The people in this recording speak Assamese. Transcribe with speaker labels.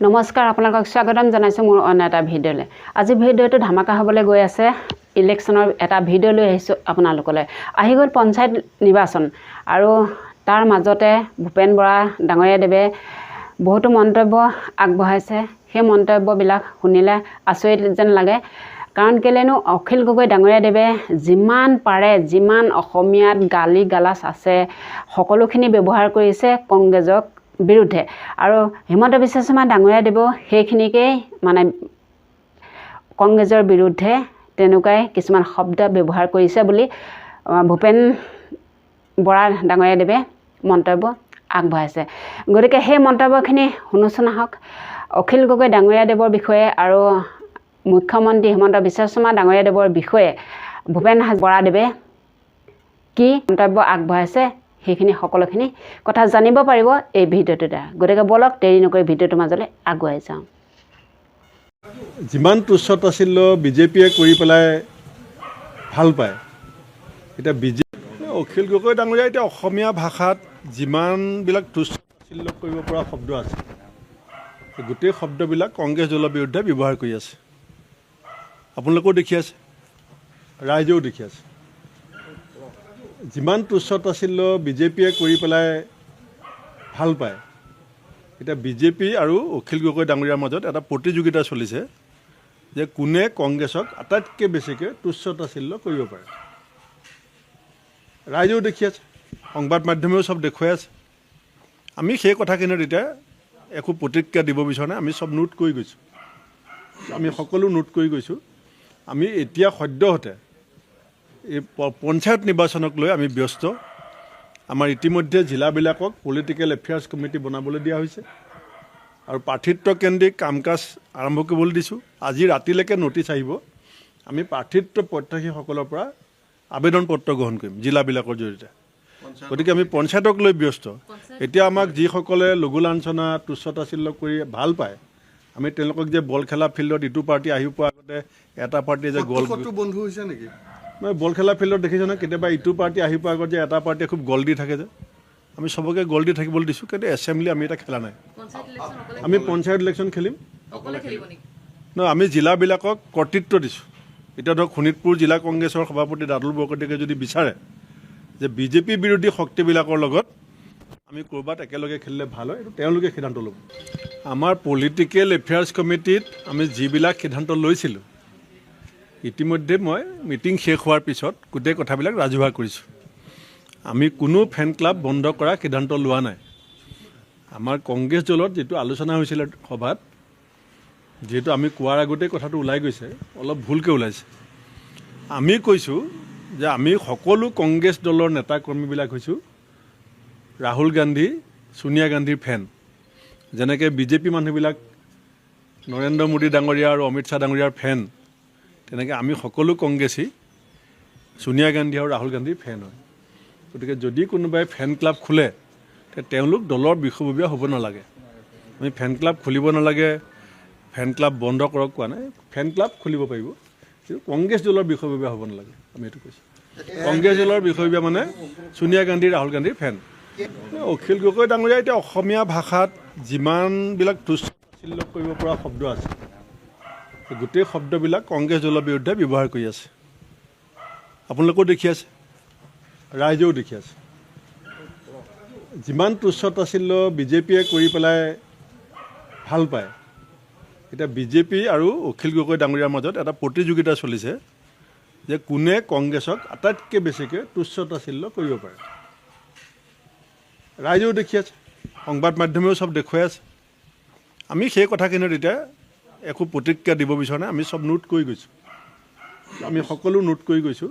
Speaker 1: নমস্কাৰ আপোনালোকক স্বাগতম জনাইছো মোৰ অন্য এটা ভিডিঅ'লৈ। আজি ভিডিঅ'টো ধামাকা হ'বলৈ গৈ আছে। ইলেকশ্যনৰ এটা ভিডিঅ' লৈ আহিছোঁ আপোনালোকলৈ। আহি গ'ল পঞ্চায়ত নিৰ্বাচন আৰু তাৰ মাজতে ভূপেন বৰা ডাঙৰীয়াদেৱে বহুতো মন্তব্য আগবঢ়াইছে। সেই মন্তব্যবিলাক শুনিলে আচৰিত যেন লাগে। কাৰণ কেলেনো অখিল গগৈ ডাঙৰীয়াদেৱে যিমান পাৰে যিমান অসমীয়াত গালি গালাজ আছে সকলোখিনি ব্যৱহাৰ কৰিছে কংগ্ৰেছক বিৰুদ্ধে আৰু হিমন্ত বিশ্ব শৰ্মা ডাঙৰীয়াদেৱেও সেইখিনিকেই মানে কংগ্ৰেছৰ বিৰুদ্ধে তেনেকুৱাই কিছুমান শব্দ ব্যৱহাৰ কৰিছে বুলি ভূপেন বৰা ডাঙৰীয়াদেৱে মন্তব্য আগবঢ়াইছে। গতিকে সেই মন্তব্যখিনি শুনোচোন আহক। অখিল গগৈ ডাঙৰীয়াদেৱৰ বিষয়ে আৰু মুখ্যমন্ত্ৰী হিমন্ত বিশ্ব শৰ্মা ডাঙৰীয়াদেৱৰ বিষয়ে ভূপেন বৰাদেৱে কি মন্তব্য আগবঢ়াইছে সেইখিনি সকলোখিনি কথা জানিব পাৰিব এই ভিডিঅ'টোৰ দ্বাৰা। গতিকে বলক দেৰি নকৰি ভিডিঅ'টোৰ মাজলৈ আগুৱাই যাওঁ।
Speaker 2: যিমান তুচ্ছত আছিল বিজেপিয়ে কৰি পেলাই ভাল পায়। এতিয়া অখিল গগৈ ডাঙৰীয়া এতিয়া অসমীয়া ভাষাত যিমানবিলাক তুচ্ছতাচ্ছিল্য কৰিব পৰা শব্দ আছে গোটেই শব্দবিলাক কংগ্ৰেছ দলৰ বিৰুদ্ধে ব্যৱহাৰ কৰি আছে। আপোনালোকেও দেখি আছে, ৰাইজেও দেখি আছে। যিমান তুচ্ছতাচ্ছিল্য বিজেপিয়ে কৰি পেলাই ভাল পায়। এতিয়া বিজেপি আৰু অখিল গগৈ ডাঙৰীয়াৰ মাজত এটা প্ৰতিযোগিতা চলিছে যে কোনে কংগ্ৰেছক আটাইতকৈ বেছিকৈ তুচ্ছতাচ্ছিল্য কৰিব পাৰে। ৰাইজেও দেখি আছে, সংবাদ মাধ্যমেও চব দেখুৱাই আছে। আমি সেই কথাখিনিত এতিয়া একো প্ৰতিক্ৰিয়া দিব বিচৰা নাই। আমি চব নোট কৰি গৈছোঁ, আমি সকলো নোট কৰি গৈছোঁ। আমি এতিয়া সদ্যহতে এই পঞ্চায়ত নিৰ্বাচনক লৈ আমি ব্যস্ত। আমাৰ ইতিমধ্যে জিলাবিলাকক পলিটিকেল এফেয়াৰ্ছ কমিটি বনাবলৈ দিয়া হৈছে আৰু প্ৰাৰ্থিত্বকেন্দ্ৰিক কাম কাজ আৰম্ভ কৰিবলৈ দিছোঁ। আজি ৰাতিলৈকে নটিচ আহিব। আমি প্ৰাৰ্থিত্ব প্ৰত্যাশীসকলৰ পৰা আবেদন পত্ৰ গ্ৰহণ কৰিম জিলাবিলাকৰ জৰিয়তে। গতিকে আমি পঞ্চায়তক লৈ ব্যস্ত। এতিয়া আমাক যিসকলে লঘু লাঞ্ছনা তুচ্ছতাচ্ছিল্য কৰি ভাল পায়, আমি তেওঁলোকক যে বল খেলা ফিল্ডত ইটো পাৰ্টি আহি পোৱাৰ আগতে এটা পাৰ্টিয়ে যে গ'ল
Speaker 3: বন্ধু হৈছে নেকি?
Speaker 2: মই বল খেলা ফিল্ডত দেখিছোঁ নহয়, কেতিয়াবা ইটো পাৰ্টি আহি পোৱাৰ আগত যে এটা পাৰ্টিয়ে খুব গ'ল দি থাকে যে, আমি চবকে গ'ল দি থাকিবলৈ দিছোঁ। কিন্তু এছেম্বলি আমি এটা খেলা নাই। আমি পঞ্চায়ত ইলেকশ্যন খেলিম নহয়, আমি জিলাবিলাকক কৰ্তৃত্ব দিছোঁ। এতিয়া ধৰক শোণিতপুৰ জিলা কংগ্ৰেছৰ সভাপতি দাদুল বৰকটীয়াকে যদি বিচাৰে যে বিজেপি বিৰোধী শক্তিবিলাকৰ লগত আমি ক'ৰবাত একেলগে খেলিলে ভাল হয়, এইটো তেওঁলোকে সিদ্ধান্ত ল'ব। আমাৰ পলিটিকেল এফেয়াৰ্ছ কমিটিত আমি যিবিলাক সিদ্ধান্ত লৈছিলোঁ ইতিমধ্যে মই মিটিং শেষ হোৱাৰ পিছত গোটেই কথাবিলাক ৰাজহুৱা কৰিছোঁ। আমি কোনো ফেন ক্লাব বন্ধ কৰা সিদ্ধান্ত লোৱা নাই। আমাৰ কংগ্ৰেছ দলত যিটো আলোচনা হৈছিলে সভাত, যিহেতু আমি কোৱাৰ আগতেই কথাটো ওলাই গৈছে, অলপ ভুলকৈ ওলাইছে। আমি কৈছোঁ যে আমি সকলো কংগ্ৰেছ দলৰ নেতা কৰ্মীবিলাক হৈছোঁ ৰাহুল গান্ধী ছোনিয়া গান্ধীৰ ফেন। যেনেকৈ বিজেপি মানুহবিলাক নৰেন্দ্ৰ মোদী ডাঙৰীয়া আৰু অমিত শ্বাহ ডাঙৰীয়াৰ ফেন, তেনেকৈ আমি সকলো কংগ্ৰেছী ছোনিয়া গান্ধী আৰু ৰাহুল গান্ধীৰ ফেন হয়। গতিকে যদি কোনোবাই ফেন ক্লাব খোলে তেওঁলোক দলৰ বিষয়ববীয়া হ'ব নালাগে। আমি ফেন ক্লাব খুলিব নালাগে, ফেন ক্লাব বন্ধ কৰক কোৱা নাই। ফেন ক্লাব খুলিব পাৰিব, কিন্তু কংগ্ৰেছ দলৰ বিষয়ববীয়া হ'ব নালাগে, আমি এইটো কৈছোঁ। কংগ্ৰেছ দলৰ বিষয়ববীয়া মানে ছোনিয়া গান্ধী ৰাহুল গান্ধীৰ ফেন। অখিল গগৈ ডাঙৰীয়া এতিয়া অসমীয়া ভাষাত যিমানবিলাক তুচ্ছতাচ্ছিল্য কৰিব পৰা শব্দ আছে গোটেই শব্দবিলাক কংগ্ৰেছ দলৰ বিৰুদ্ধে ব্যৱহাৰ কৰি আছে। আপোনালোকেও দেখি আছে, ৰাইজেও দেখি আছে। যিমান তুচ্ছতাচ্ছিল্য বিজেপিয়ে কৰি পেলাই ভাল পায়। এতিয়া বিজেপি আৰু অখিল গগৈ ডাঙৰীয়াৰ মাজত এটা প্ৰতিযোগিতা চলিছে যে কোনে কংগ্ৰেছক আটাইতকৈ বেছিকৈ তুচ্ছতাচ্ছিল্য কৰিব পাৰে। ৰাইজেও দেখি আছে, সংবাদ মাধ্যমেও চব দেখুৱাই আছে। আমি সেই কথাখিনিত এতিয়া একো প্ৰতিক্ৰিয়া দিব বিচৰা নাই। আমি চব নোট কৰি গৈছোঁ, আমি সকলো নোট কৰি গৈছোঁ।